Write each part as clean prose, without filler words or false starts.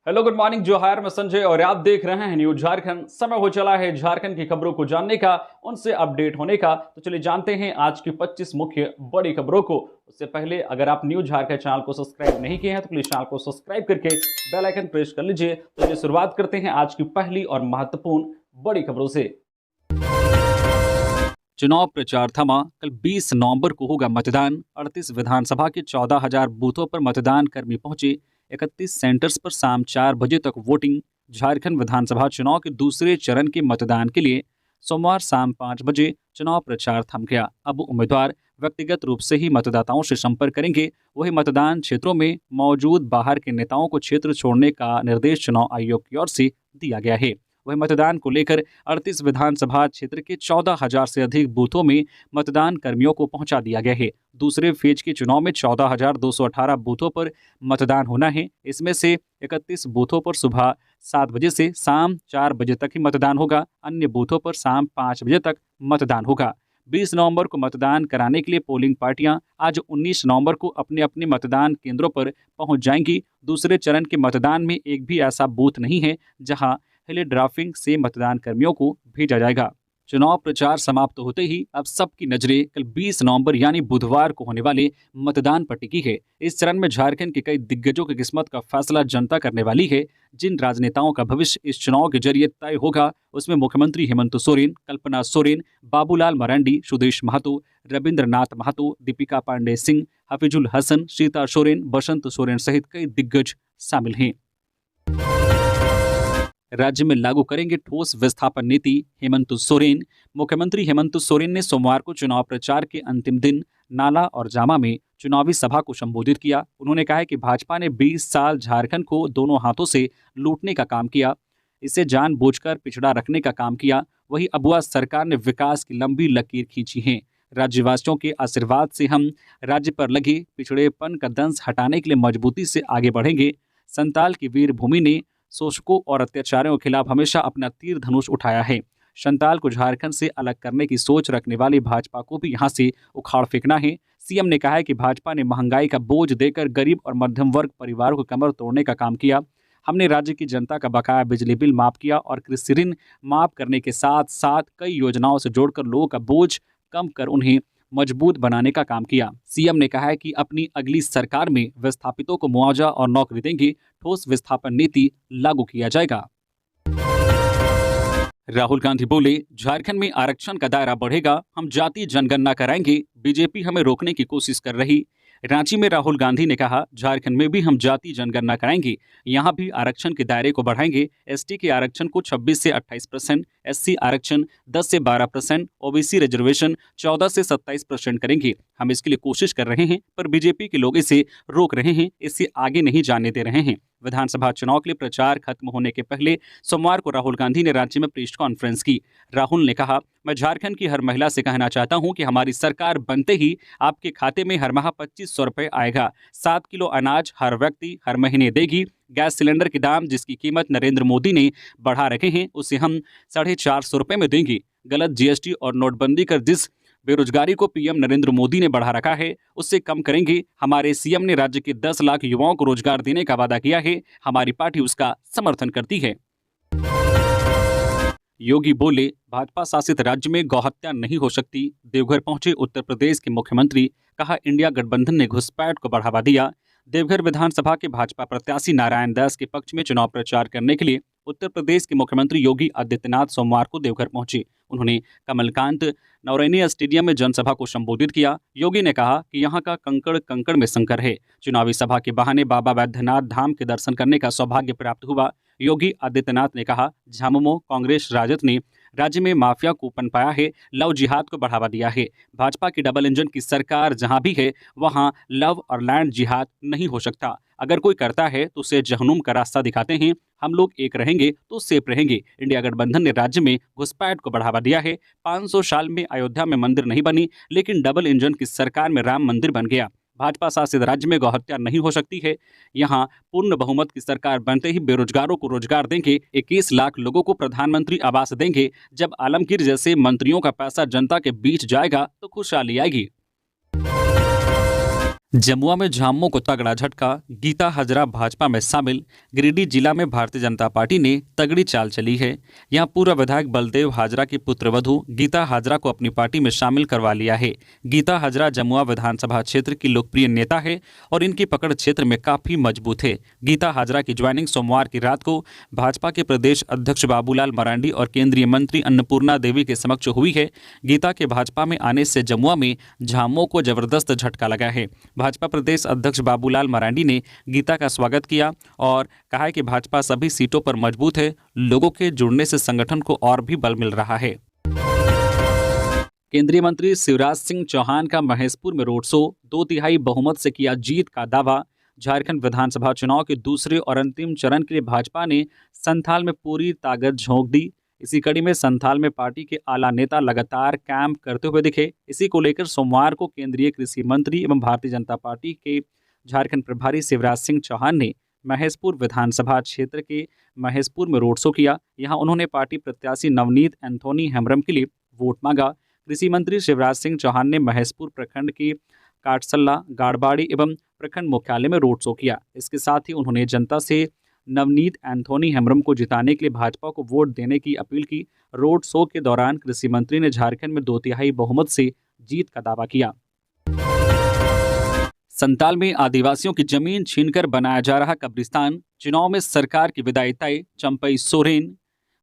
Hello, good morning, जोहार। मैं संजय और आप देख रहे हैं न्यूज झारखंड। समय हो चला है झारखंड की खबरों को जानने का, उनसे अपडेट होने का। तो चलिए जानते हैं आज की 25 मुख्य बड़ी खबरों को। उससे पहले अगर आप न्यूज झारखंड चैनल को सब्सक्राइब नहीं किए हैं तो प्लीज चैनल को सब्सक्राइब करके बेल आइकन प्रेस कर लीजिए। तो चलिए शुरुआत करते हैं आज की पहली और महत्वपूर्ण बड़ी खबरों से। चुनाव प्रचार थमा। कल 20 नवंबर को होगा मतदान। 38 विधानसभा के 14,000 बूथों पर मतदान कर्मी पहुंचे। 31 सेंटर्स पर शाम 4 बजे तक वोटिंग। झारखंड विधानसभा चुनाव के दूसरे चरण के मतदान के लिए सोमवार शाम 5 बजे चुनाव प्रचार थम गया। अब उम्मीदवार व्यक्तिगत रूप से ही मतदाताओं से संपर्क करेंगे। वही मतदान क्षेत्रों में मौजूद बाहर के नेताओं को क्षेत्र छोड़ने का निर्देश चुनाव आयोग की ओर से दिया गया है। वही मतदान को लेकर 38 विधानसभा क्षेत्र के 14,000 से अधिक बूथों में मतदान कर्मियों को पहुंचा दिया गया है। दूसरे फेज के चुनाव में 14,218 बूथों पर मतदान होना है। इसमें से 31 बूथों पर सुबह 7 बजे से शाम 4 बजे तक ही मतदान होगा। अन्य बूथों पर शाम 5 बजे तक मतदान होगा। 20 नवंबर को मतदान कराने के लिए पोलिंग पार्टियां आज 19 नवंबर को अपने अपने मतदान केंद्रों पर पहुंच जाएंगी। दूसरे चरण के मतदान में एक भी ऐसा बूथ नहीं है जहां हेलीड्राफ्टिंग से मतदान कर्मियों को भेजा जाएगा। चुनाव प्रचार समाप्त होते ही अब सबकी नजरें कल 20 नवंबर यानी बुधवार को होने वाले मतदान पर टिकी है। इस चरण में झारखंड के कई दिग्गजों की किस्मत का फैसला जनता करने वाली है। जिन राजनेताओं का भविष्य इस चुनाव के जरिए तय होगा उसमें मुख्यमंत्री हेमंत सोरेन, कल्पना सोरेन, बाबूलाल मरांडी, सुदेश महतो, रविंद्रनाथ महतो, दीपिका पांडे सिंह, हफीजुल हसन, सीता सोरेन, बसंत सोरेन सहित कई दिग्गज शामिल हैं। राज्य में लागू करेंगे ठोस विस्थापन नीति, हेमंत सोरेन। मुख्यमंत्री हेमंत सोरेन ने सोमवार को चुनाव प्रचार के अंतिम दिन नाला और जामा में चुनावी सभा को संबोधित किया। उन्होंने कहा कि भाजपा ने 20 साल झारखंड को दोनों हाथों से लूटने का काम किया, इसे जानबूझकर पिछड़ा रखने का काम किया। वही अबुआ सरकार ने विकास की लंबी लकीर खींची है। राज्यवासियों के आशीर्वाद से हम राज्य पर लगे पिछड़ेपन का दंश हटाने के लिए मजबूती से आगे बढ़ेंगे। संताल की वीर भूमि ने शोषकों और अत्याचारियों के खिलाफ हमेशा अपना तीर धनुष उठाया है। संताल को झारखंड से अलग करने की सोच रखने वाली भाजपा को भी यहां से उखाड़ फेंकना है। सीएम ने कहा है कि भाजपा ने महंगाई का बोझ देकर गरीब और मध्यम वर्ग परिवारों को कमर तोड़ने का काम किया। हमने राज्य की जनता का बकाया बिजली बिल माफ किया और कृषि ऋण माफ करने के साथ साथ कई योजनाओं से जोड़कर लोगों का बोझ कम कर उन्हें मजबूत बनाने का काम किया। सीएम ने कहा है कि अपनी अगली सरकार में विस्थापितों को मुआवजा और नौकरी देंगे। ठोस विस्थापन नीति लागू किया जाएगा। राहुल गांधी बोले, झारखंड में आरक्षण का दायरा बढ़ेगा, हम जाति जनगणना कराएंगे, बीजेपी हमें रोकने की कोशिश कर रही। रांची में राहुल गांधी ने कहा, झारखंड में भी हम जाति जनगणना कराएंगे, यहाँ भी आरक्षण के दायरे को बढ़ाएंगे। एसटी के आरक्षण को 26 से 28%, एससी आरक्षण 10 से 12%, ओबीसी रिजर्वेशन 14 से 27% करेंगे। हम इसके लिए कोशिश कर रहे हैं पर बीजेपी के लोग इसे रोक रहे हैं, इससे आगे नहीं जाने दे रहे हैं। विधानसभा चुनाव के लिए प्रचार खत्म होने के पहले सोमवार को राहुल गांधी ने राज्य में प्रेस कॉन्फ्रेंस की। राहुल ने कहा, मैं झारखंड की हर महिला से कहना चाहता हूं कि हमारी सरकार बनते ही आपके खाते में हर माह 2500 रुपए आएगा। 7 किलो अनाज हर व्यक्ति हर महीने देगी। गैस सिलेंडर के दाम जिसकी कीमत नरेंद्र मोदी ने बढ़ा रखे हैं उसे हम 450 रुपए में देंगे। गलत जीएसटी और नोटबंदी कर जिस बेरोजगारी को पीएम नरेंद्र मोदी ने बढ़ा रखा है उससे कम करेंगे। हमारे सीएम ने राज्य के 10 लाख युवाओं को रोजगार देने का वादा किया है, हमारी पार्टी उसका समर्थन करती है। योगी बोले, भाजपा शासित राज्य में गौहत्या नहीं हो सकती। देवघर पहुंचे उत्तर प्रदेश के मुख्यमंत्री, कहा इंडिया गठबंधन ने घुसपैठ को बढ़ावा दिया। देवघर विधानसभा के भाजपा प्रत्याशी नारायण दास के पक्ष में चुनाव प्रचार करने के लिए उत्तर प्रदेश के मुख्यमंत्री योगी आदित्यनाथ सोमवार को देवघर पहुंचे। उन्होंने कमलकांत नौरेनी स्टेडियम में जनसभा को संबोधित किया। योगी ने कहा कि यहाँ का कंकड़ कंकड़ में संकर है। चुनावी सभा के बहाने बाबा वैद्यनाथ धाम के दर्शन करने का सौभाग्य प्राप्त हुआ। योगी आदित्यनाथ ने कहा, झामुमो कांग्रेस राजद ने राज्य में माफिया को पनपाया है, लव जिहाद को बढ़ावा दिया है। भाजपा की डबल इंजन की सरकार जहां भी है वहां लव और लैंड जिहाद नहीं हो सकता। अगर कोई करता है तो उसे जहन्नुम का रास्ता दिखाते हैं। हम लोग एक रहेंगे तो सेफ रहेंगे। इंडिया गठबंधन ने राज्य में घुसपैठ को बढ़ावा दिया है। 500 साल में अयोध्या में मंदिर नहीं बनी, लेकिन डबल इंजन की सरकार में राम मंदिर बन गया। भाजपा शासित राज्य में गौहत्या नहीं हो सकती है। यहाँ पूर्ण बहुमत की सरकार बनते ही बेरोजगारों को रोजगार देंगे, 21 लाख लोगों को प्रधानमंत्री आवास देंगे। जब आलमगीर जैसे मंत्रियों का पैसा जनता के बीच जाएगा तो खुशहाली आएगी। जमुआ में झामुमो को तगड़ा झटका, गीता हजरा भाजपा में शामिल। गिरिडीह जिला में भारतीय जनता पार्टी ने तगड़ी चाल चली है। यहां पूर्व विधायक बलदेव हाजरा की पुत्रवधू गीता हाजरा को अपनी पार्टी में शामिल करवा लिया है। गीता हाजरा जमुआ विधानसभा क्षेत्र की लोकप्रिय नेता है और इनकी पकड़ क्षेत्र में काफी मजबूत है। गीता हाजरा की ज्वाइनिंग सोमवार की रात को भाजपा के प्रदेश अध्यक्ष बाबूलाल मरांडी और केंद्रीय मंत्री अन्नपूर्णा देवी के समक्ष हुई है। गीता के भाजपा में आने से जमुआ में झामुमो को जबरदस्त झटका लगा है। भाजपा प्रदेश अध्यक्ष बाबूलाल मरांडी ने गीता का स्वागत किया और कहा है कि भाजपा सभी सीटों पर मजबूत है। लोगों के जुड़ने से संगठन को और भी बल मिल रहा है। केंद्रीय मंत्री शिवराज सिंह चौहान का महेशपुर में रोड शो, 2/3 बहुमत से किया जीत का दावा। झारखंड विधानसभा चुनाव के दूसरे और अंतिम चरण के लिए भाजपा ने संथाल में पूरी ताकत झोंक दी। इसी कड़ी में संथाल में पार्टी के आला नेता लगातार कैंप करते हुए दिखे। इसी को लेकर सोमवार को केंद्रीय कृषि मंत्री एवं भारतीय जनता पार्टी के झारखंड प्रभारी शिवराज सिंह चौहान ने महेशपुर विधानसभा क्षेत्र के महेशपुर में रोड शो किया। यहां उन्होंने पार्टी प्रत्याशी नवनीत एंथोनी हेम्ब्रम के लिए वोट मांगा। कृषि मंत्री शिवराज सिंह चौहान ने महेशपुर प्रखंड के काटसल्ला, गाड़बाड़ी एवं प्रखंड मुख्यालय में रोड शो किया। इसके साथ ही उन्होंने जनता से नवनीत एंथोनी हेम्ब्रम को जिताने के लिए भाजपा को वोट देने की अपील की। रोड शो के दौरान कृषि मंत्री ने झारखंड में 2/3 बहुमत से जीत का दावा किया। संताल में आदिवासियों की जमीन छीनकर बनाया जा रहा कब्रिस्तान, चुनाव में सरकार की विदाई तय। चंपई सोरेन।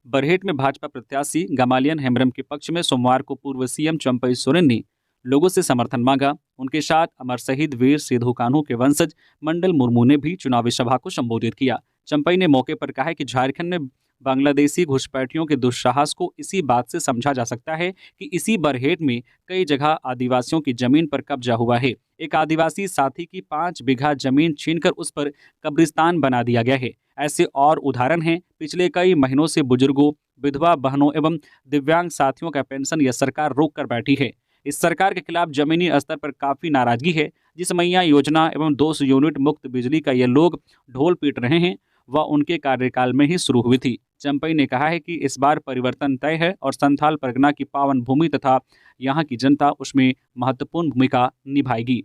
बरहेट में भाजपा प्रत्याशी गमालियन हेम्ब्रम के पक्ष में सोमवार को पूर्व सीएम चंपई सोरेन ने लोगों से समर्थन मांगा। उनके साथ अमर शहीद वीर सिधो कान्हू के वंशज मंडल मुर्मू ने भी चुनावी सभा को संबोधित किया। चंपई ने मौके पर कहा कि झारखंड में बांग्लादेशी घुसपैठियों के दुस्साहस को इसी बात से समझा जा सकता है कि इसी बरहेट में कई जगह आदिवासियों की जमीन पर कब्जा हुआ है। एक आदिवासी साथी की 5 बीघा जमीन छीनकर उस पर कब्रिस्तान बना दिया गया है। ऐसे और उदाहरण हैं। पिछले कई महीनों से बुजुर्गों, विधवा बहनों एवं दिव्यांग साथियों का पेंशन यह सरकार रोक कर बैठी है। इस सरकार के खिलाफ जमीनी स्तर पर काफी नाराजगी है। जिस मैया योजना एवं 200 यूनिट मुफ्त बिजली का ये लोग ढोल पीट रहे हैं वह उनके कार्यकाल में ही शुरू हुई थी। चंपई ने कहा है कि इस बार परिवर्तन तय है और संथाल परगना की पावन भूमि तथा यहाँ की जनता उसमें महत्वपूर्ण भूमिका निभाएगी।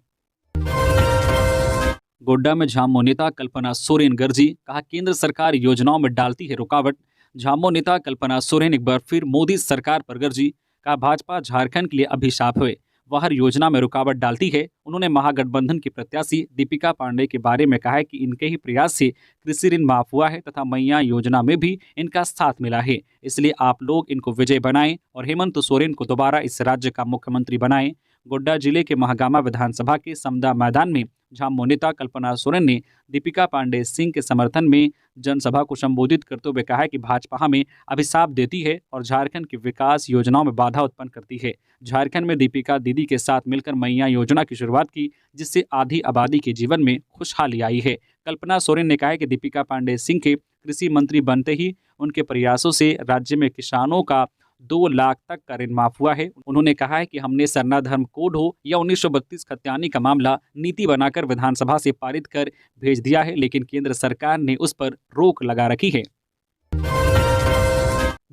गोड्डा में झामुमो नेता कल्पना सोरेन गर्जी, कहा केंद्र सरकार योजनाओं में डालती है रुकावट। झामुमो नेता कल्पना सोरेन एक बार फिर मोदी सरकार पर गर्जी, कहा भाजपा झारखंड के लिए अभिशाप है, वह हर योजना में रुकावट डालती है। उन्होंने महागठबंधन की प्रत्याशी दीपिका पांडे के बारे में कहा है कि इनके ही प्रयास से कृषि ऋण माफ हुआ है तथा मैया योजना में भी इनका साथ मिला है। इसलिए आप लोग इनको विजय बनाएं और हेमंत सोरेन को दोबारा इस राज्य का मुख्यमंत्री बनाएं। गोड्डा जिले के महागामा विधानसभा के समदा मैदान में झामुमो नेता कल्पना सोरेन ने दीपिका पांडे सिंह के समर्थन में जनसभा को संबोधित करते हुए कहा है कि भाजपा हमें अभिशाप देती है और झारखंड की विकास योजनाओं में बाधा उत्पन्न करती है। झारखंड में दीपिका दीदी के साथ मिलकर मैया योजना की शुरुआत की, जिससे आधी आबादी के जीवन में खुशहाली आई है। कल्पना सोरेन ने कहा है कि दीपिका पांडे सिंह के कृषि मंत्री बनते ही उनके प्रयासों से राज्य में किसानों का 2 लाख तक का ऋण माफ हुआ है। उन्होंने कहा है कि हमने सरना धर्म कोड हो या 1932 खत्यानी का मामला नीति बनाकर विधानसभा से पारित कर भेज दिया है, लेकिन केंद्र सरकार ने उस पर रोक लगा रखी है।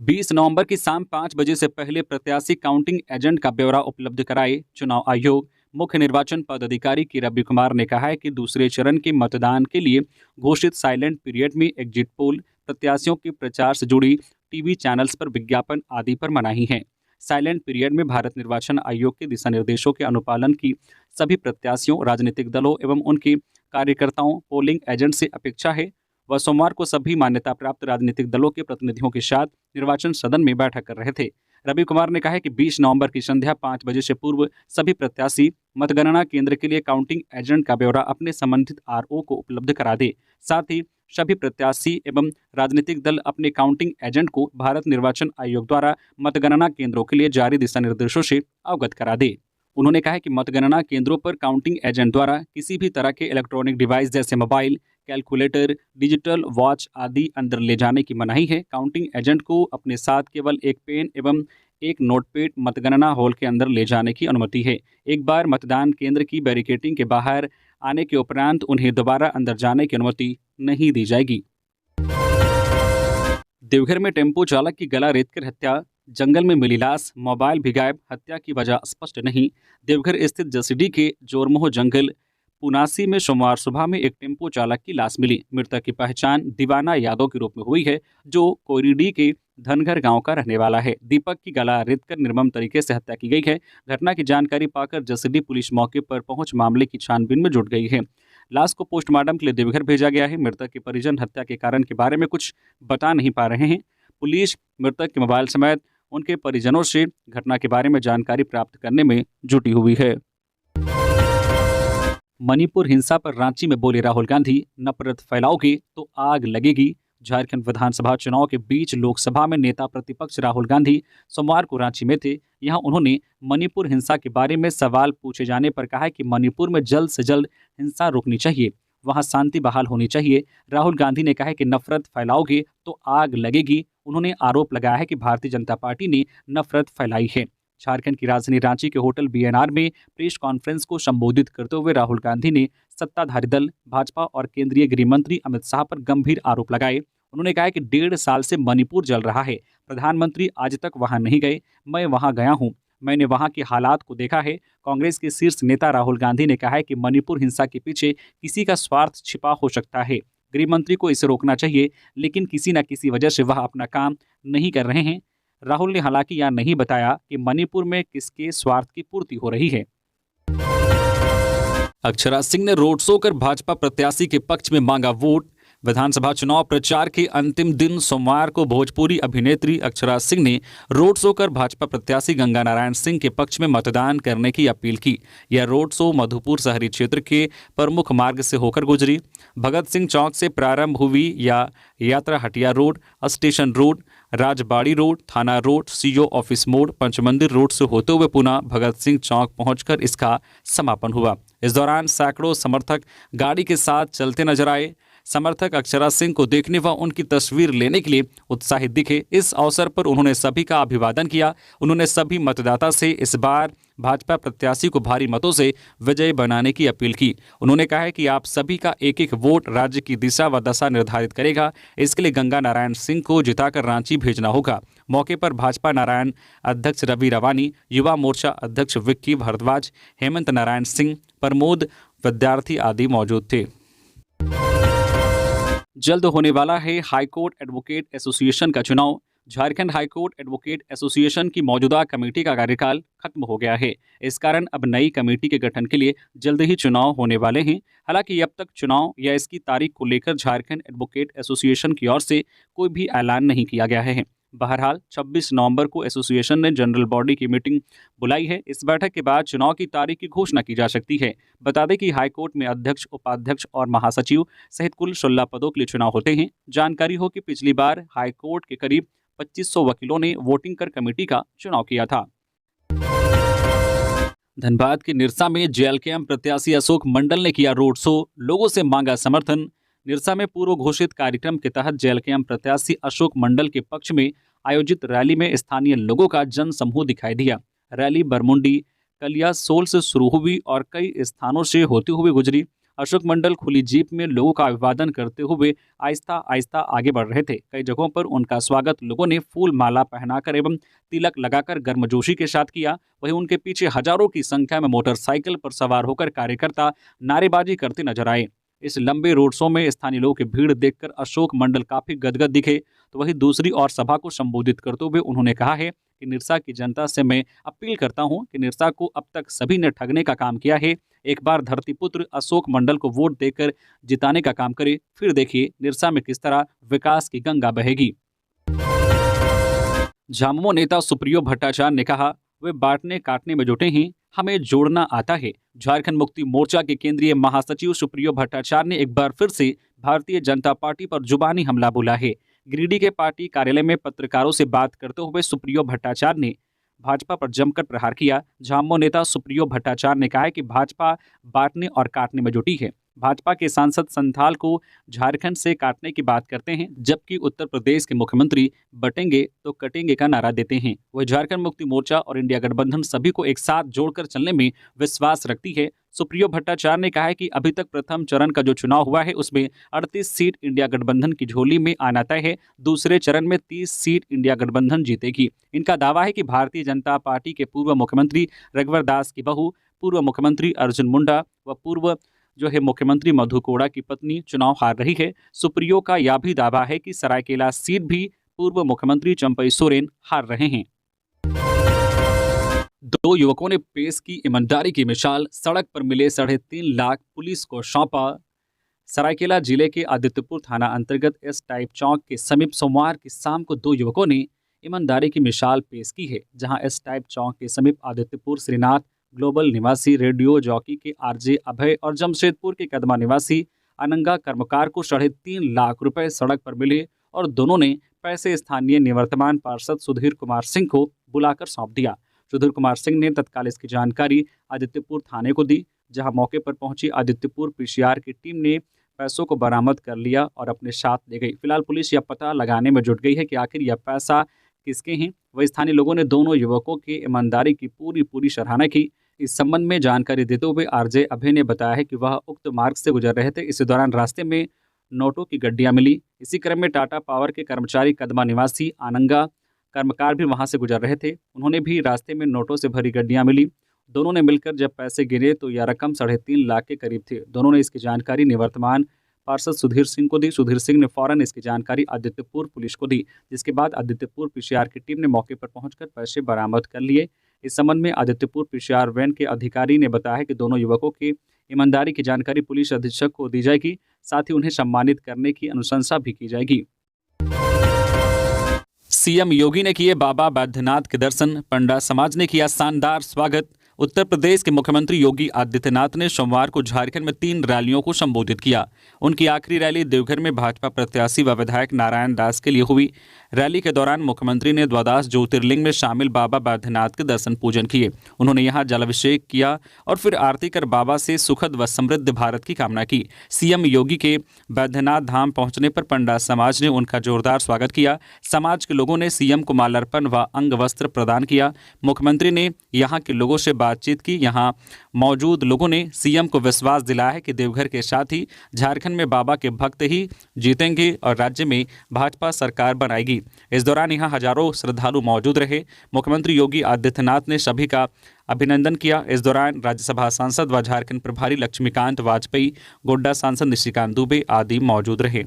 20 नवंबर की शाम 5 बजे से पहले प्रत्याशी काउंटिंग एजेंट का ब्यौरा उपलब्ध कराए चुनाव आयोग। मुख्य निर्वाचन पदाधिकारी की रवि कुमार ने कहा है कि दूसरे चरण के मतदान के लिए घोषित साइलेंट पीरियड में एग्जिट पोल, प्रत्याशियों के प्रचार से जुड़ी टीवी चैनल्स पर विज्ञापन आदि पर मनाही है। साइलेंट पीरियड में भारत निर्वाचन आयोग के दिशा निर्देशों के अनुपालन की सभी प्रत्याशियों, राजनीतिक दलों एवं उनके कार्यकर्ताओं, पोलिंग एजेंट से अपेक्षा है। वह सोमवार को सभी मान्यता प्राप्त राजनीतिक दलों के प्रतिनिधियों के साथ निर्वाचन सदन में बैठक कर रहे थे। रवि कुमार ने कहा है कि 20 नवंबर की संध्या 5 बजे से पूर्व सभी प्रत्याशी मतगणना केंद्र के लिए काउंटिंग एजेंट का ब्यौरा अपने संबंधित आरओ को उपलब्ध करा दे। साथ ही सभी प्रत्याशी एवं राजनीतिक दल अपने काउंटिंग एजेंट को भारत निर्वाचन आयोग द्वारा मतगणना केंद्रों के लिए जारी दिशा निर्देशों से अवगत करा दे। उन्होंने कहा है कि मतगणना केंद्रों पर काउंटिंग एजेंट द्वारा किसी भी तरह के इलेक्ट्रॉनिक डिवाइस जैसे मोबाइल, कैलकुलेटर, डिजिटल वॉच आदि अंदर ले जाने की मनाही है। काउंटिंग एजेंट को अपने साथ केवल एक पेन एवं एक नोटपैड मतगणना हॉल के अंदर ले जाने की अनुमति है। एक बार मतदान केंद्र की बैरिकेडिंग के बाहर आने के उपरांत उन्हें दोबारा अंदर जाने की अनुमति नहीं दी जाएगी। देवघर में टेम्पो चालक की गला रेतकर हत्या, जंगल में मिली लाश, मोबाइल भी गायब, हत्या की वजह स्पष्ट नहीं। देवघर स्थित जसीडीह के जोरमोह जंगल पुनासी में सोमवार सुबह में एक टेम्पो चालक की लाश मिली। मृतक की पहचान दीवाना यादव के रूप में हुई है, जो कोयरीडी के धनगर गांव का रहने वाला है। दीपक की गला रेतकर निर्मम तरीके से हत्या की गई है। घटना की जानकारी पाकर जसडी पुलिस मौके पर पहुंच मामले की छानबीन में जुट गई है। लाश को पोस्टमार्टम के लिए देवघर भेजा गया है। मृतक के परिजन हत्या के कारण के बारे में कुछ बता नहीं पा रहे हैं। पुलिस मृतक के मोबाइल समेत उनके परिजनों से घटना के बारे में जानकारी प्राप्त करने में जुटी हुई है। मणिपुर हिंसा पर रांची में बोले राहुल गांधी, नफरत फैलाओगे तो आग लगेगी। झारखंड विधानसभा चुनाव के बीच लोकसभा में नेता प्रतिपक्ष राहुल गांधी सोमवार को रांची में थे। यहां उन्होंने मणिपुर हिंसा के बारे में सवाल पूछे जाने पर कहा कि मणिपुर में जल्द से जल्द हिंसा रुकनी चाहिए, वहां शांति बहाल होनी चाहिए। राहुल गांधी ने कहा कि नफरत फैलाओगे तो आग लगेगी। उन्होंने आरोप लगाया है कि भारतीय जनता पार्टी ने नफरत फैलाई है। झारखंड की राजधानी रांची के होटल बीएनआर में प्रेस कॉन्फ्रेंस को संबोधित करते हुए राहुल गांधी ने सत्ताधारी दल भाजपा और केंद्रीय गृह मंत्री अमित शाह पर गंभीर आरोप लगाए। उन्होंने कहा कि 1.5 साल से मणिपुर जल रहा है, प्रधानमंत्री आज तक वहां नहीं गए। मैं वहां गया हूं, मैंने वहां के हालात को देखा है। कांग्रेस के शीर्ष नेता राहुल गांधी ने कहा है कि मणिपुर हिंसा के पीछे किसी का स्वार्थ छिपा हो सकता है। गृह मंत्री को इसे रोकना चाहिए, लेकिन किसी न किसी वजह से वह अपना काम नहीं कर रहे हैं। राहुल ने हालांकि यह नहीं बताया कि मणिपुर में किसके स्वार्थ की पूर्ति हो रही है। अक्षरा सिंह ने रोड शो कर भाजपा प्रत्याशी के पक्ष में मांगा वोट। विधानसभा चुनाव प्रचार के अंतिम दिन सोमवार को भोजपुरी अभिनेत्री अक्षरा सिंह ने रोड शो कर भाजपा प्रत्याशी गंगा नारायण सिंह के पक्ष में मतदान करने की अपील की। यह रोड शो मधुपुर शहरी क्षेत्र के प्रमुख मार्ग से होकर गुजरी। भगत सिंह चौक से प्रारंभ हुई या यात्रा Hatia road, station road, Rajbari road, थाना रोड, सीओ ऑफिस मोड़, पंचमंदिर रोड से होते हुए पुनः भगत सिंह चौक पहुंचकर इसका समापन हुआ। इस दौरान सैकड़ों समर्थक गाड़ी के साथ चलते नजर आए। समर्थक अक्षरा सिंह को देखने व उनकी तस्वीर लेने के लिए उत्साहित दिखे। इस अवसर पर उन्होंने सभी का अभिवादन किया। उन्होंने सभी मतदाता से इस बार भाजपा प्रत्याशी को भारी मतों से विजयी बनाने की अपील की। उन्होंने कहा है कि आप सभी का एक एक वोट राज्य की दिशा व दशा निर्धारित करेगा। इसके लिए गंगा नारायण सिंह को जिताकर रांची भेजना होगा। मौके पर भाजपा नारायण अध्यक्ष रवि रवानी, युवा मोर्चा अध्यक्ष विक्की भारद्वाज, हेमंत नारायण सिंह, प्रमोद विद्यार्थी आदि मौजूद थे। जल्द होने वाला है हाईकोर्ट एडवोकेट एसोसिएशन का चुनाव। झारखंड हाईकोर्ट एडवोकेट एसोसिएशन की मौजूदा कमेटी का कार्यकाल खत्म हो गया है। इस कारण अब नई कमेटी के गठन के लिए जल्द ही चुनाव होने वाले हैं। हालांकि अब तक चुनाव या इसकी तारीख को लेकर झारखंड एडवोकेट एसोसिएशन की ओर से कोई भी ऐलान नहीं किया गया है। बहरहाल 26 नवंबर को एसोसिएशन ने जनरल बॉडी की मीटिंग बुलाई है। इस बैठक के बाद चुनाव की तारीख की घोषणा की जा सकती है। बता दें कि हाईकोर्ट में अध्यक्ष, उपाध्यक्ष और महासचिव सहित कुल 16 पदों के लिए चुनाव होते हैं। जानकारी हो कि पिछली बार हाईकोर्ट के करीब 2500 वकीलों ने वोटिंग कर कमेटी का चुनाव किया था। धनबाद के निरसा में जेएलकेएम प्रत्याशी अशोक मंडल ने किया रोड शो, लोगों से मांगा समर्थन। निरसा में पूर्व घोषित कार्यक्रम के तहत जेएलकेएम प्रत्याशी अशोक मंडल के पक्ष में आयोजित रैली में स्थानीय लोगों का जन समूह दिखाई दिया। रैली बरमुंडी कलियासोल से शुरू हुई और कई स्थानों से होती हुई गुजरी। अशोक मंडल खुली जीप में लोगों का अभिवादन करते हुए आहिस्ता आहिस्ता आगे बढ़ रहे थे। कई जगहों पर उनका स्वागत लोगों ने फूल माला पहनाकर एवं तिलक लगाकर गर्मजोशी के साथ किया। वहीं उनके पीछे हजारों की संख्या में मोटरसाइकिल पर सवार होकर कार्यकर्ता नारेबाजी करते नजर आए। इस लंबे रोड शो में स्थानीय लोगों की भीड़ देखकर अशोक मंडल काफी गदगद दिखे। तो वहीं दूसरी ओर सभा को संबोधित करते हुए उन्होंने कहा है कि निरसा की जनता से मैं अपील करता हूं कि निरसा को अब तक सभी ने ठगने का काम किया है। एक बार धरतीपुत्र अशोक मंडल को वोट देकर जिताने का काम करे, फिर देखिए निरसा में किस तरह विकास की गंगा बहेगी। झामुमो नेता सुप्रियो भट्टाचार्य ने कहा, वे बांटने काटने में जुटे हैं, हमें जोड़ना आता है। झारखंड मुक्ति मोर्चा के केंद्रीय महासचिव सुप्रियो भट्टाचार्य ने एक बार फिर से भारतीय जनता पार्टी पर जुबानी हमला बोला है। गिरिडीह के पार्टी कार्यालय में पत्रकारों से बात करते हुए सुप्रियो भट्टाचार्य ने भाजपा पर जमकर प्रहार किया। झामुमो नेता सुप्रियो भट्टाचार्य ने कहा है कि भाजपा बांटने और काटने में जुटी है। भाजपा के सांसद संथाल को झारखंड से काटने की बात करते हैं, जबकि उत्तर प्रदेश के मुख्यमंत्री बटेंगे तो कटेंगे का नारा देते हैं। वह झारखंड मुक्ति मोर्चा और इंडिया गठबंधन सभी को एक साथ जोड़कर चलने में विश्वास रखती है। सुप्रियो भट्टाचार्य ने कहा है कि अभी तक प्रथम चरण का जो चुनाव हुआ है उसमें 38 सीट इंडिया गठबंधन की झोली में आना तय है। दूसरे चरण में 30 सीट इंडिया गठबंधन जीतेगी। इनका दावा है कि भारतीय जनता पार्टी के पूर्व मुख्यमंत्री रघुवर दास की बहू, पूर्व मुख्यमंत्री अर्जुन मुंडा व पूर्व जो है मुख्यमंत्री मधु कोड़ा की पत्नी, चुनाव हार रही है। सुप्रियो का यह भी दावा है कि सरायकेला सीट भी पूर्व मुख्यमंत्री चंपई सोरेन हार रहे हैं। दो युवकों ने पेश की ईमानदारी की मिसाल, सड़क पर मिले 3.5 लाख पुलिस को सौंपा। सरायकेला जिले के आदित्यपुर थाना अंतर्गत एस टाइप चौक के समीप सोमवार की शाम को दो युवकों ने ईमानदारी की मिसाल पेश की है, जहां एस टाइप चौक के समीप आदित्यपुर श्रीनाथ ग्लोबल निवासी रेडियो जॉकी के आरजे अभय और जमशेदपुर के कदमा निवासी अनंगा कर्मकार को 3.5 लाख रुपए सड़क पर मिले और दोनों ने पैसे स्थानीय निवर्तमान पार्षद सुधीर कुमार सिंह को बुलाकर सौंप दिया। सुधीर कुमार सिंह ने तत्काल इसकी जानकारी आदित्यपुर थाने को दी, जहां मौके पर पहुंची आदित्यपुर पीसीआर की टीम ने पैसों को बरामद कर लिया और अपने साथ ले गई। फिलहाल पुलिस यह पता लगाने में जुट गई है कि आखिर यह पैसा किसके हैं। वही स्थानीय लोगों ने दोनों युवकों की ईमानदारी की पूरी सराहना की। इस संबंध में जानकारी देते हुए आरजे अभय ने बताया है कि वह उक्त मार्ग से गुजर रहे थे। इसी दौरान रास्ते में नोटों की गड्डियां मिली। इसी क्रम में टाटा पावर के कर्मचारी कदमा निवासी आनंगा कर्मकार भी वहां से गुजर रहे थे। उन्होंने भी रास्ते में नोटों से भरी गड्डियां मिली। दोनों ने मिलकर जब पैसे गिने तो यह रकम 3.5 लाख के करीब थे। दोनों ने इसकी जानकारी निवर्तमान पार्षद सुधीर सिंह को दी। सुधीर सिंह ने फौरन इसकी जानकारी आदित्यपुर पुलिस को दी, जिसके बाद आदित्यपुर पीसीआर की टीम ने मौके पर पहुंचकर पैसे बरामद कर लिए। इस संबंध में आदित्यपुर पीसीआर वैन के अधिकारी ने बताया है कि दोनों युवकों की ईमानदारी की जानकारी पुलिस अधीक्षक को दी जाएगी, साथ ही उन्हें सम्मानित करने की अनुशंसा भी की जाएगी। सीएम योगी ने किए बाबा बैद्यनाथ के दर्शन, पंडा समाज ने किया शानदार स्वागत। उत्तर प्रदेश के मुख्यमंत्री योगी आदित्यनाथ ने सोमवार को झारखंड में 3 रैलियों को संबोधित किया। उनकी आखिरी रैली देवघर में भाजपा प्रत्याशी व विधायक नारायण दास के लिए हुई। रैली के दौरान मुख्यमंत्री ने द्वादश ज्योतिर्लिंग में शामिल बाबा बैद्यनाथ के दर्शन पूजन किए। उन्होंने यहां जलाभिषेक किया और फिर आरती कर बाबा से सुखद व समृद्ध भारत की कामना की। सीएम योगी के बैद्यनाथ धाम पहुंचने पर पंडा समाज ने उनका जोरदार स्वागत किया। समाज के लोगों ने सीएम को माल्यार्पण व अंग वस्त्र प्रदान किया। मुख्यमंत्री ने यहां के लोगों से बातचीत की। यहां मौजूद लोगों ने सीएम को विश्वास दिलाया है कि देवघर के साथ ही झारखंड में बाबा के भक्त ही जीतेंगे और राज्य में भाजपा सरकार बनाएगी। इस दौरान यहां हजारों श्रद्धालु मौजूद रहे। मुख्यमंत्री योगी आदित्यनाथ ने सभी का अभिनंदन किया। इस दौरान राज्यसभा सांसद व झारखंड प्रभारी लक्ष्मीकांत वाजपेयी, गोड्डा सांसद निशिकांत दुबे आदि मौजूद रहे।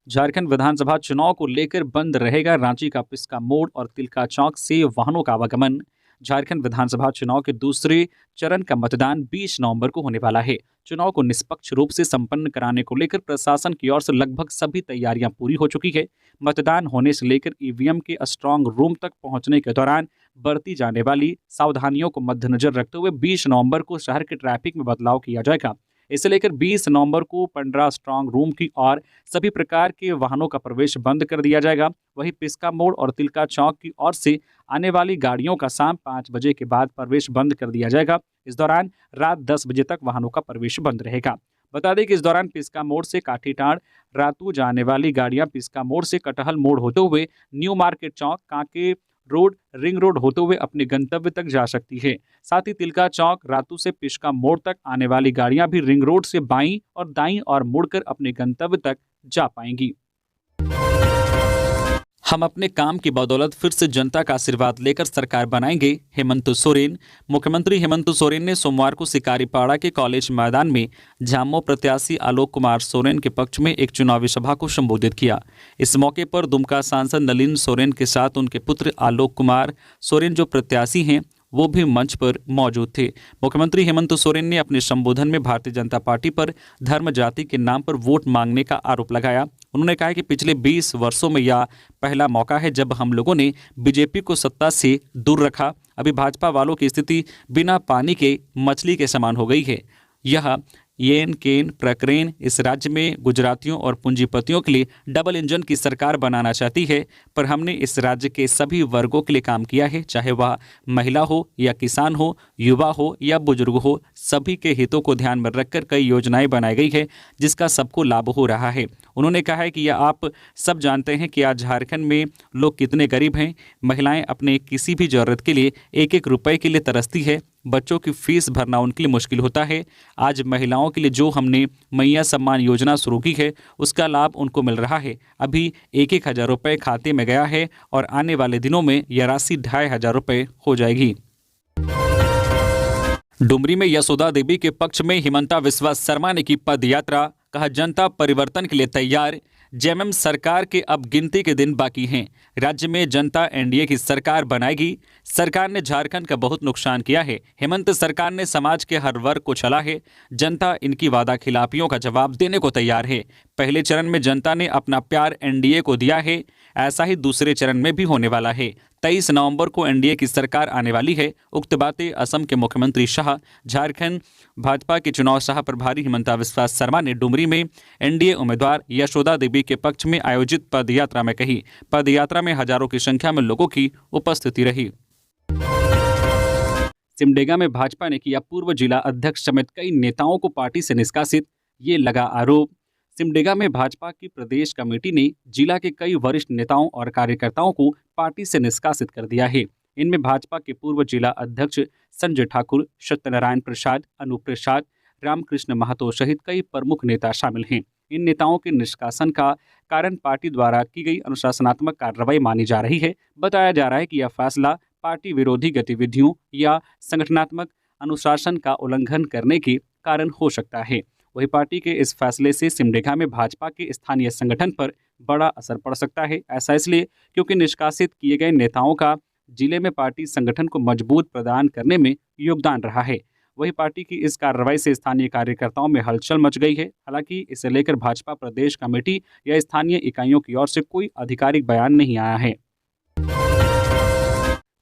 झारखंड विधानसभा चुनाव को लेकर बंद रहेगा रांची का पिस्का मोड़ और तिलका चौक से वाहनों का आवागमन। झारखंड विधानसभा चुनाव के दूसरे चरण का मतदान 20 नवंबर को होने वाला है। चुनाव को निष्पक्ष रूप से संपन्न कराने को लेकर प्रशासन की ओर से लगभग सभी तैयारियां पूरी हो चुकी है। मतदान होने से लेकर ईवीएम के स्ट्रांग रूम तक पहुंचने के दौरान बरती जाने वाली सावधानियों को मद्देनजर रखते हुए 20 नवंबर को शहर के ट्रैफिक में बदलाव किया जाएगा। इसे लेकर 20 नवंबर को पंडरा स्ट्रांग रूम की और सभी प्रकार के वाहनों का प्रवेश बंद कर दिया जाएगा। वहीं पिस्का मोड़ और तिलका चौक की ओर से आने वाली गाड़ियों का शाम 5 बजे के बाद प्रवेश बंद कर दिया जाएगा। इस दौरान रात 10 बजे तक वाहनों का प्रवेश बंद रहेगा। बता दें कि इस दौरान पिस्का मोड़ से काठीटाड़ रातू जाने वाली गाड़ियां पिस्का मोड़ से कटहल मोड़ होते हुए न्यू मार्केट चौक, कांके रोड, रिंग रोड होते हुए अपने गंतव्य तक जा सकती है। साथ ही तिलका चौक, रातू से पिस्का मोड़ तक आने वाली गाड़ियां भी रिंग रोड से बाईं और दाईं और मुड़कर अपने गंतव्य तक जा पाएंगी। हम अपने काम की बदौलत फिर से जनता का आशीर्वाद लेकर सरकार बनाएंगे, हेमंत सोरेन। मुख्यमंत्री हेमंत सोरेन ने सोमवार को सिकारीपाड़ा के कॉलेज मैदान में झामो प्रत्याशी आलोक कुमार सोरेन के पक्ष में एक चुनावी सभा को संबोधित किया। इस मौके पर दुमका सांसद नलिन सोरेन के साथ उनके पुत्र आलोक कुमार सोरेन जो प्रत्याशी हैं वो भी मंच पर मौजूद थे। मुख्यमंत्री हेमंत सोरेन ने अपने संबोधन में भारतीय जनता पार्टी पर धर्म जाति के नाम पर वोट मांगने का आरोप लगाया। उन्होंने कहा कि पिछले 20 वर्षों में यह पहला मौका है जब हम लोगों ने बीजेपी को सत्ता से दूर रखा। अभी भाजपा वालों की स्थिति बिना पानी के मछली के समान हो गई है। यह येन केन प्रकरण इस राज्य में गुजरातियों और पूंजीपतियों के लिए डबल इंजन की सरकार बनाना चाहती है, पर हमने इस राज्य के सभी वर्गों के लिए काम किया है, चाहे वह महिला हो या किसान हो, युवा हो या बुजुर्ग हो। सभी के हितों को ध्यान में रखकर कई योजनाएं बनाई गई है जिसका सबको लाभ हो रहा है। उन्होंने कहा है कि यह आप सब जानते हैं कि आज झारखंड में लोग कितने गरीब हैं। महिलाएं अपने किसी भी जरूरत के लिए एक एक रुपए के लिए तरसती है। बच्चों की फीस भरना उनके लिए मुश्किल होता है। आज महिलाओं के लिए जो हमने मैया सम्मान योजना शुरू की है उसका लाभ उनको मिल रहा है। अभी 1,000 रुपये खाते में गया है और आने वाले दिनों में यह राशि 2,500 रुपये हो जाएगी। डुमरी में यशोदा देवी के पक्ष में हिमंता बिस्वा शर्मा ने की पद यात्रा, कहा जनता परिवर्तन के लिए तैयार। जेएमएम सरकार के अब गिनती के दिन बाकी हैं। राज्य में जनता एनडीए की सरकार बनाएगी। सरकार ने झारखंड का बहुत नुकसान किया है। हेमंत सरकार ने समाज के हर वर्ग को छला है। जनता इनकी वादा खिलाफियों का जवाब देने को तैयार है। पहले चरण में जनता ने अपना प्यार एनडीए को दिया है, ऐसा ही दूसरे चरण में भी होने वाला है। 23 नवंबर को एनडीए की सरकार आने वाली है। उक्त बातें असम के मुख्यमंत्री शाह, झारखंड भाजपा के चुनाव सह प्रभारी हिमंता बिस्वा शर्मा ने डुमरी में एनडीए उम्मीदवार यशोदा देवी के पक्ष में आयोजित पदयात्रा में कही। पदयात्रा में हजारों की संख्या में लोगों की उपस्थिति रही। सिमडेगा में भाजपा ने किया पूर्व जिला अध्यक्ष समेत कई नेताओं को पार्टी से निष्कासित, ये लगा आरोप। सिमडेगा में भाजपा की प्रदेश कमेटी ने जिला के कई वरिष्ठ नेताओं और कार्यकर्ताओं को पार्टी से निष्कासित कर दिया है। इनमें भाजपा के पूर्व जिला अध्यक्ष संजय ठाकुर, सत्यनारायण प्रसाद, अनूप प्रसाद, रामकृष्ण महतो सहित कई प्रमुख नेता शामिल हैं। इन नेताओं के निष्कासन का कारण पार्टी द्वारा की गई अनुशासनात्मक कार्रवाई मानी जा रही है। बताया जा रहा है कि यह फैसला पार्टी विरोधी गतिविधियों या संगठनात्मक अनुशासन का उल्लंघन करने के कारण हो सकता है। वही पार्टी के इस फैसले से सिमडेगा में भाजपा के स्थानीय संगठन पर बड़ा असर पड़ सकता है। ऐसा इसलिए क्योंकि निष्कासित किए गए नेताओं का जिले में पार्टी संगठन को मजबूत प्रदान करने में योगदान रहा है। वही पार्टी की इस कार्रवाई से स्थानीय कार्यकर्ताओं में हलचल मच गई है। हालांकि इसे लेकर भाजपा प्रदेश कमेटी या स्थानीय इकाइयों की ओर से कोई आधिकारिक बयान नहीं आया है।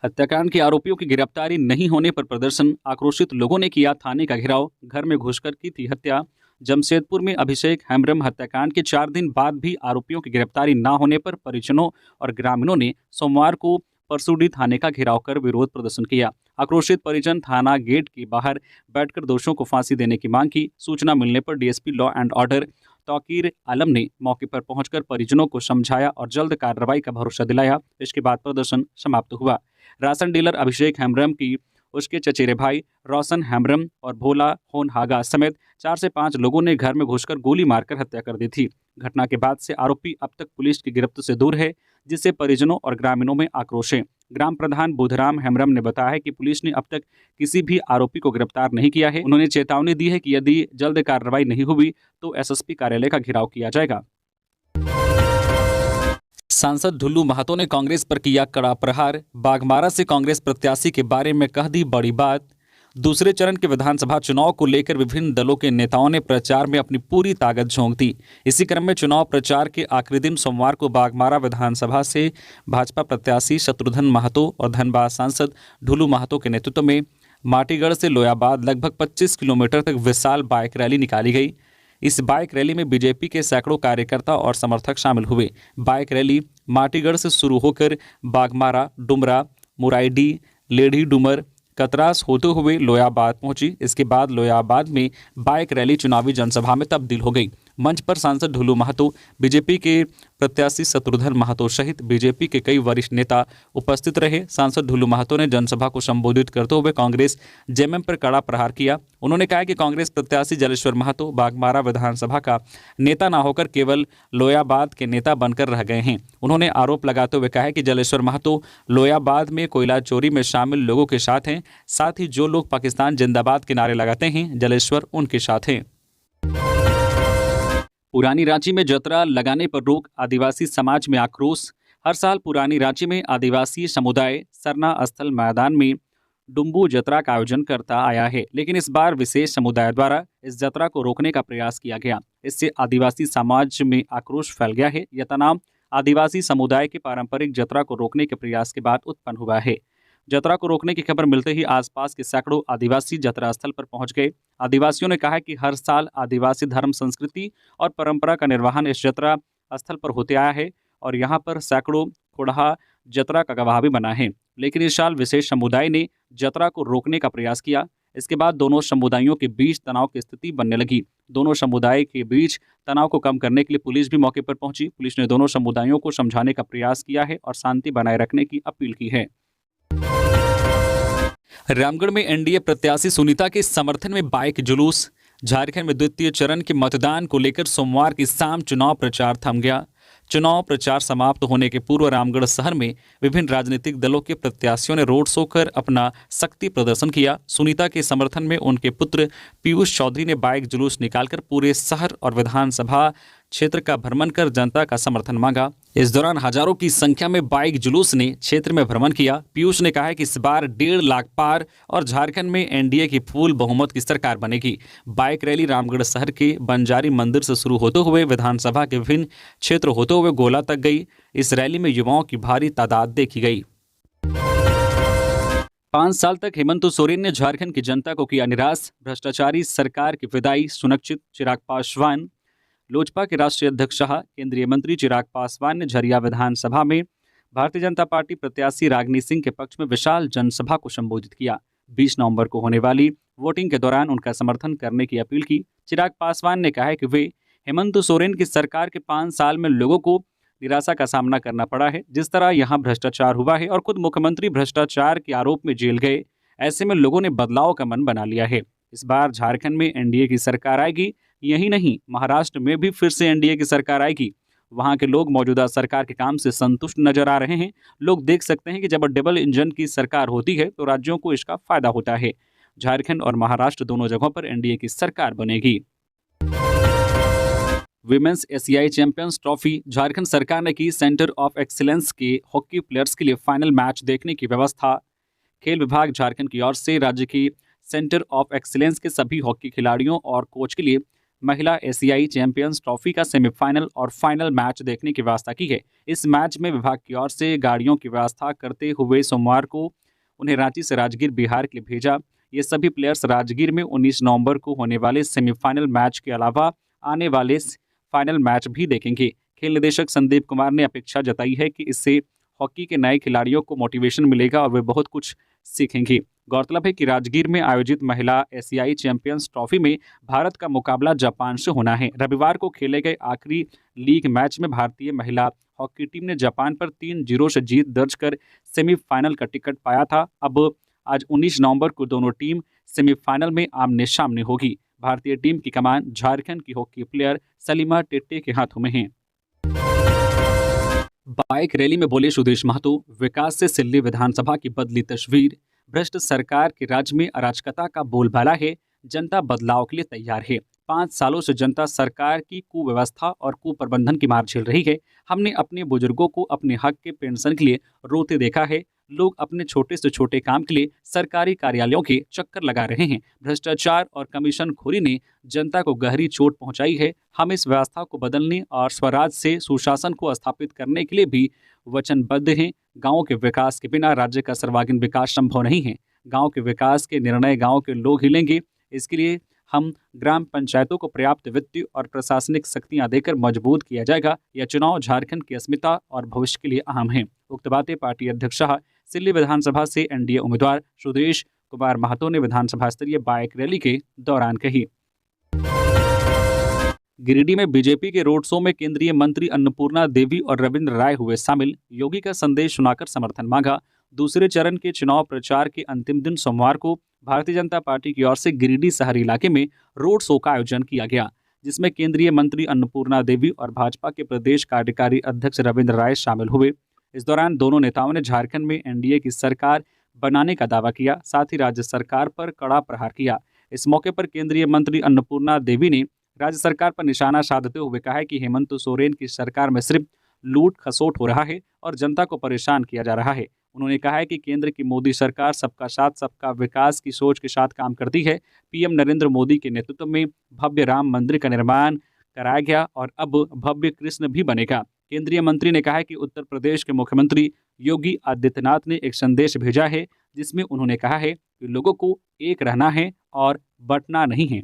हत्याकांड के आरोपियों की गिरफ्तारी नहीं होने पर प्रदर्शन, आक्रोशित लोगों ने किया थाने का घेराव, घर में घुसकर की थी हत्या। जमशेदपुर में अभिषेक हेम्ब्रम हत्याकांड के 4 दिन बाद भी आरोपियों की गिरफ्तारी न होने पर परिजनों और ग्रामीणों ने सोमवार को परसूडी थाने का घेराव कर विरोध प्रदर्शन किया। आक्रोशित परिजन थाना गेट के बाहर बैठकर दोषियों को फांसी देने की मांग की। सूचना मिलने पर DSP law and order Tauqeer Alam ने मौके पर पहुंचकर परिजनों को समझाया और जल्द कार्रवाई का भरोसा दिलाया। इसके बाद प्रदर्शन समाप्त हुआ। राशन डीलर अभिषेक हेम्ब्रम की उसके चचेरे भाई रोशन हेम्ब्रम और भोला होनहागा समेत 4 से 5 लोगों ने घर में घुसकर गोली मारकर हत्या कर दी थी। घटना के बाद से आरोपी अब तक पुलिस की गिरफ्त से दूर है, जिससे परिजनों और ग्रामीणों में आक्रोश है। ग्राम प्रधान बुधराम हेम्ब्रम ने बताया कि पुलिस ने अब तक किसी भी आरोपी को गिरफ्तार नहीं किया है। उन्होंने चेतावनी दी है कि यदि जल्द कार्रवाई नहीं हुई तो एसएसपी कार्यालय का घेराव किया जाएगा। सांसद ढुल्लू महतो ने कांग्रेस पर किया कड़ा प्रहार, बाघमारा से कांग्रेस प्रत्याशी के बारे में कह दी बड़ी बात। दूसरे चरण के विधानसभा चुनाव को लेकर विभिन्न दलों के नेताओं ने प्रचार में अपनी पूरी ताकत झोंक दी। इसी क्रम में चुनाव प्रचार के आखिरी दिन सोमवार को बाघमारा विधानसभा से भाजपा प्रत्याशी शत्रुघ्न महतो और धनबाद सांसद ढुल्लू महतो के नेतृत्व में माटीगढ़ से लोयाबाद लगभग 25 किलोमीटर तक विशाल बाइक रैली निकाली गई। इस बाइक रैली में बीजेपी के सैकड़ों कार्यकर्ता और समर्थक शामिल हुए। बाइक रैली माटीगढ़ से शुरू होकर बाघमारा, डुमरा, मुराइडी, लेढ़ी डुमर, कतरास होते हुए लोयाबाद पहुंची। इसके बाद लोयाबाद में बाइक रैली चुनावी जनसभा में तब्दील हो गई। मंच पर सांसद ढुल्लू महतो, बीजेपी के प्रत्याशी शत्रुघ्न महतो सहित बीजेपी के कई वरिष्ठ नेता उपस्थित रहे। सांसद ढुल्लू महतो ने जनसभा को संबोधित करते हुए कांग्रेस जेएमएम पर कड़ा प्रहार किया। उन्होंने कहा कि कांग्रेस प्रत्याशी जलेश्वर महतो बाघमारा विधानसभा का नेता न होकर केवल लोयाबाद के नेता बनकर रह गए हैं। उन्होंने आरोप लगाते हुए कहा कि जलेश्वर महतो लोयाबाद में कोयला चोरी में शामिल लोगों के साथ हैं, साथ ही जो लोग पाकिस्तान जिंदाबाद के नारे लगाते हैं जलेश्वर उनके साथ हैं। पुरानी रांची में जतरा लगाने पर रोक, आदिवासी समाज में आक्रोश। हर साल पुरानी रांची में आदिवासी समुदाय सरना स्थल मैदान में डुम्बू जतरा का आयोजन करता आया है, लेकिन इस बार विशेष समुदाय द्वारा इस जतरा को रोकने का प्रयास किया गया। इससे आदिवासी समाज में आक्रोश फैल गया है। यह तनाव आदिवासी समुदाय के पारंपरिक जतरा को रोकने के प्रयास के बाद उत्पन्न हुआ है। जतरा को रोकने की खबर मिलते ही आसपास के सैकड़ों आदिवासी जतरा स्थल पर पहुंच गए। आदिवासियों ने कहा कि हर साल आदिवासी धर्म, संस्कृति और परंपरा का निर्वहन इस जतरा स्थल पर होते आया है और यहाँ पर सैकड़ों कोढ़ा जतरा का गवाह भी बना है। लेकिन इस साल विशेष समुदाय ने जतरा को रोकने का प्रयास किया। इसके बाद दोनों समुदायों के बीच तनाव की स्थिति बनने लगी। दोनों समुदाय के बीच तनाव को कम करने के लिए पुलिस भी मौके पर पहुंची। पुलिस ने दोनों समुदायों को समझाने का प्रयास किया है और शांति बनाए रखने की अपील की है। रामगढ़ में एनडीए प्रत्याशी सुनीता के समर्थन में बाइक जुलूस। झारखंड में द्वितीय चरण के मतदान को लेकर सोमवार की शाम चुनाव प्रचार थम गया। चुनाव प्रचार समाप्त होने के पूर्व रामगढ़ शहर में विभिन्न राजनीतिक दलों के प्रत्याशियों ने रोड शो कर अपना शक्ति प्रदर्शन किया। सुनीता के समर्थन में उनके पुत्र पीयूष चौधरी ने बाइक जुलूस निकालकर पूरे शहर और विधानसभा क्षेत्र का भ्रमण कर जनता का समर्थन मांगा। इस दौरान हजारों की संख्या में बाइक जुलूस ने क्षेत्र में भ्रमण किया। पीयूष ने कहा कि इस बार 1.5 लाख पार और झारखंड में एनडीए की फुल बहुमत की सरकार बनेगी। बाइक रैली रामगढ़ शहर के बंजारी मंदिर से शुरू होते हुए विधानसभा के विभिन्न क्षेत्र होते हुए गोला तक गई। इस रैली में युवाओं की भारी तादाद देखी गई। 5 साल तक हेमंत सोरेन ने झारखंड की जनता को किया निराश। भ्रष्टाचारी सरकार की विदाई सुनिश्चित। चिराग पासवान। लोजपा के राष्ट्रीय अध्यक्ष शाह, केंद्रीय मंत्री चिराग पासवान ने झरिया विधानसभा में भारतीय जनता पार्टी प्रत्याशी रागिनी सिंह के पक्ष में विशाल जनसभा को संबोधित किया। 20 नवंबर को होने वाली वोटिंग के दौरान उनका समर्थन करने की अपील की। चिराग पासवान ने कहा है कि वे हेमंत सोरेन की सरकार के 5 साल में लोगों को निराशा का सामना करना पड़ा है। जिस तरह यहां भ्रष्टाचार हुआ है और खुद मुख्यमंत्री भ्रष्टाचार के आरोप में जेल गए, ऐसे में लोगों ने बदलाव का मन बना लिया है। इस बार झारखंड में एनडीए की सरकार आएगी। यही नहीं, महाराष्ट्र में भी फिर से एनडीए की सरकार आएगी। वहां के लोग मौजूदा सरकार के काम से संतुष्ट नजर आ रहे हैं। लोग देख सकते हैं कि जब डबल इंजन की सरकार होती है तो राज्यों को इसका फायदा होता है। झारखंड और महाराष्ट्र दोनों जगहों पर एनडीए की सरकार बनेगी। विमेंस एशियाई चैंपियंस ट्रॉफी। झारखंड सरकार ने की सेंटर ऑफ एक्सीलेंस के हॉकी प्लेयर्स के लिए फाइनल मैच देखने की व्यवस्था। खेल विभाग झारखंड की ओर से राज्य की सेंटर ऑफ एक्सीलेंस के सभी हॉकी खिलाड़ियों और कोच के लिए महिला एशियाई चैंपियंस ट्रॉफी का सेमीफाइनल और फाइनल मैच देखने की व्यवस्था की है। इस मैच में विभाग की ओर से गाड़ियों की व्यवस्था करते हुए सोमवार को उन्हें रांची से राजगीर बिहार के लिए भेजा। ये सभी प्लेयर्स राजगीर में 19 नवंबर को होने वाले सेमीफाइनल मैच के अलावा आने वाले फाइनल मैच भी देखेंगे। खेल निदेशक संदीप कुमार ने अपेक्षा जताई है कि इससे हॉकी के नए खिलाड़ियों को मोटिवेशन मिलेगा और वे बहुत कुछ सीखेंगे। गौरतलब है कि राजगीर में आयोजित महिला एशियाई चैंपियंस ट्रॉफी में भारत का मुकाबला जापान से होना है। रविवार को खेले गए आखिरी लीग मैच में भारतीय महिला हॉकी टीम ने जापान पर 3-0 से जीत दर्ज कर सेमीफाइनल का टिकट पाया था। अब आज 19 नवंबर को दोनों टीम सेमीफाइनल में आमने सामने होगी। भारतीय टीम की कमान झारखंड की हॉकी प्लेयर सलीमा टेट्टे के हाथों में है। बाइक रैली में बोले सुदेश महतो। विकास से सिल्ली विधानसभा की बदली तस्वीर। भ्रष्ट सरकार के राज्य में अराजकता का बोलबाला है। जनता बदलाव के लिए तैयार है। 5 सालों से जनता सरकार की कुव्यवस्था और कुप्रबंधन की मार झेल रही है। हमने अपने बुजुर्गों को अपने हक के पेंशन के लिए रोते देखा है। लोग अपने छोटे से छोटे काम के लिए सरकारी कार्यालयों के चक्कर लगा रहे हैं। भ्रष्टाचार और कमीशनखोरी ने जनता को गहरी चोट पहुंचाई है। हम इस व्यवस्था को बदलने और स्वराज से सुशासन को स्थापित करने के लिए भी वचनबद्ध हैं। गांव के विकास के बिना राज्य का सर्वांगीण विकास संभव नहीं है। गांव के विकास के निर्णय गांव के लोग ही लेंगे। इसके लिए हम ग्राम पंचायतों को पर्याप्त वित्तीय और प्रशासनिक शक्तियां देकर मजबूत किया जाएगा। यह चुनाव झारखंड की अस्मिता और भविष्य के लिए अहम है। उक्त बातें पार्टी अध्यक्ष शाह सिल्ली विधानसभा से एनडीए उम्मीदवार सुदेश कुमार महतो ने विधानसभा स्तरीय बाइक रैली के दौरान कही। गिरिडीह में बीजेपी के रोड शो में केंद्रीय मंत्री अन्नपूर्णा देवी और रविंद्र राय हुए शामिल। योगी का संदेश सुनाकर समर्थन मांगा। दूसरे चरण के चुनाव प्रचार के अंतिम दिन सोमवार को भारतीय जनता पार्टी की ओर से गिरिडीह शहरी इलाके में रोड शो का आयोजन किया गया, जिसमें केंद्रीय मंत्री अन्नपूर्णा देवी और भाजपा के प्रदेश कार्यकारी अध्यक्ष रविंद्र राय शामिल हुए। इस दौरान दोनों नेताओं ने झारखंड में एनडीए की सरकार बनाने का दावा किया, साथ ही राज्य सरकार पर कड़ा प्रहार किया। इस मौके पर केंद्रीय मंत्री अन्नपूर्णा देवी ने राज्य सरकार पर निशाना साधते हुए कहा है कि हेमंत सोरेन की सरकार में सिर्फ लूट खसोट हो रहा है और जनता को परेशान किया जा रहा है। उन्होंने कहा है कि केंद्र की मोदी सरकार सबका साथ सबका विकास की सोच के साथ काम करती है। पीएम नरेंद्र मोदी के नेतृत्व में भव्य राम मंदिर का निर्माण कराया गया और अब भव्य कृष्ण भी बनेगा। केंद्रीय मंत्री ने कहा है कि उत्तर प्रदेश के मुख्यमंत्री योगी आदित्यनाथ ने एक संदेश भेजा है, जिसमें उन्होंने कहा है कि लोगों को एक रहना है और बंटना नहीं है।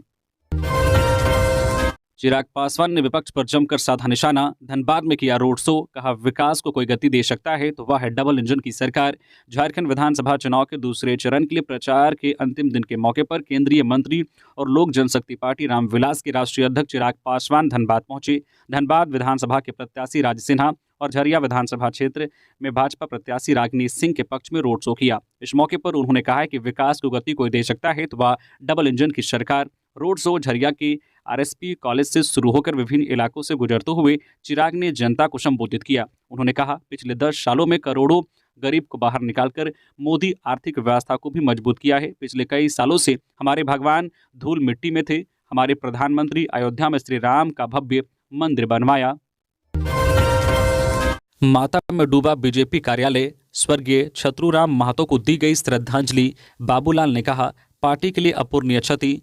चिराग पासवान ने विपक्ष पर जमकर साधा निशाना। धनबाद में किया रोड शो। कहा, विकास को कोई गति दे सकता है तो वह है डबल इंजन की सरकार। झारखंड विधानसभा चुनाव के दूसरे चरण के लिए प्रचार के अंतिम दिन के मौके पर केंद्रीय मंत्री और लोक जनशक्ति पार्टी रामविलास के राष्ट्रीय अध्यक्ष चिराग पासवान धनबाद पहुंचे। धनबाद विधानसभा के प्रत्याशी राज सिन्हा और झरिया विधानसभा क्षेत्र में भाजपा प्रत्याशी रागिनी सिंह के पक्ष में रोड शो किया। इस मौके पर उन्होंने कहा है कि विकास को गति कोई दे सकता है तो वह डबल इंजन की सरकार। रोड शो झरिया के आरएसपी कॉलेज से शुरू होकर विभिन्न इलाकों से गुजरते हुए चिराग ने जनता को संबोधित किया। उन्होंने कहा, पिछले 10 सालों में करोड़ों गरीब को बाहर निकालकर मोदी आर्थिक व्यवस्था को भी मजबूत किया है। पिछले कई सालों से हमारे भगवान धूल मिट्टी में थे, हमारे प्रधानमंत्री अयोध्या में श्री राम का भव्य मंदिर बनवाया। माता में डूबा बीजेपी कार्यालय, स्वर्गीय छतरूराम महतो को दी गई श्रद्धांजलि। बाबूलाल ने कहा, पार्टी के लिए अपूरणीय क्षति।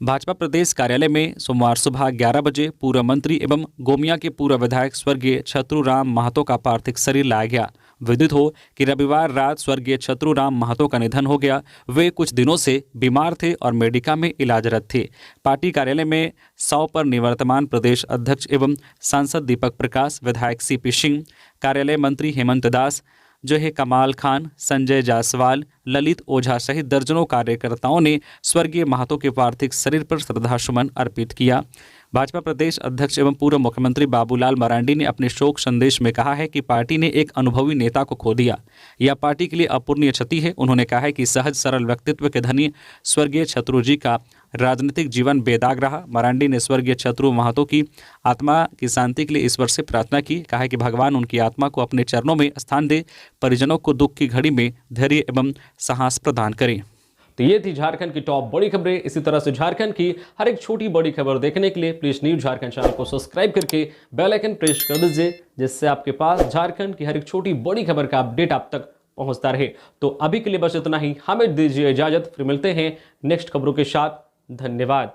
भाजपा प्रदेश कार्यालय में सोमवार सुबह 11 बजे पूर्व मंत्री एवं गोमिया के पूर्व विधायक स्वर्गीय छतरूराम महतो का पार्थिव शरीर लाया गया। विदित हो कि रविवार रात स्वर्गीय छतरूराम महतो का निधन हो गया। वे कुछ दिनों से बीमार थे और मेडिका में इलाजरत थे। पार्टी कार्यालय में 100 पर निवर्तमान प्रदेश अध्यक्ष एवं सांसद दीपक प्रकाश, विधायक सीपी सिंह, कार्यालय मंत्री हेमंत दास, जोहे कमाल खान, संजय जायसवाल, ललित ओझा सहित दर्जनों कार्यकर्ताओं ने स्वर्गीय महतो के पार्थिव शरीर पर श्रद्धासुमन अर्पित किया। भाजपा प्रदेश अध्यक्ष एवं पूर्व मुख्यमंत्री बाबूलाल मरांडी ने अपने शोक संदेश में कहा है कि पार्टी ने एक अनुभवी नेता को खो दिया। यह पार्टी के लिए अपूरणीय क्षति है। उन्होंने कहा है कि सहज सरल व्यक्तित्व के धनी स्वर्गीय छतरू जी का राजनीतिक जीवन बेदाग रहा। मरांडी ने स्वर्गीय छतरू महतो की आत्मा की शांति के लिए ईश्वर से प्रार्थना की। कहा है कि भगवान उनकी आत्मा को अपने चरणों में स्थान दे, परिजनों को दुख की घड़ी में धैर्य एवं साहस प्रदान करें। तो ये थी झारखंड की टॉप बड़ी खबरें। इसी तरह से झारखंड की हर एक छोटी बड़ी खबर देखने के लिए प्लीज न्यूज झारखंड चैनल को सब्सक्राइब करके बेल आइकन प्रेस कर दीजिए, जिससे आपके पास झारखंड की हर एक छोटी बड़ी खबर का अपडेट आप तक पहुंचता रहे। तो अभी के लिए बस इतना ही, हमें दीजिए इजाजत, फिर मिलते हैं नेक्स्ट खबरों के साथ। धन्यवाद।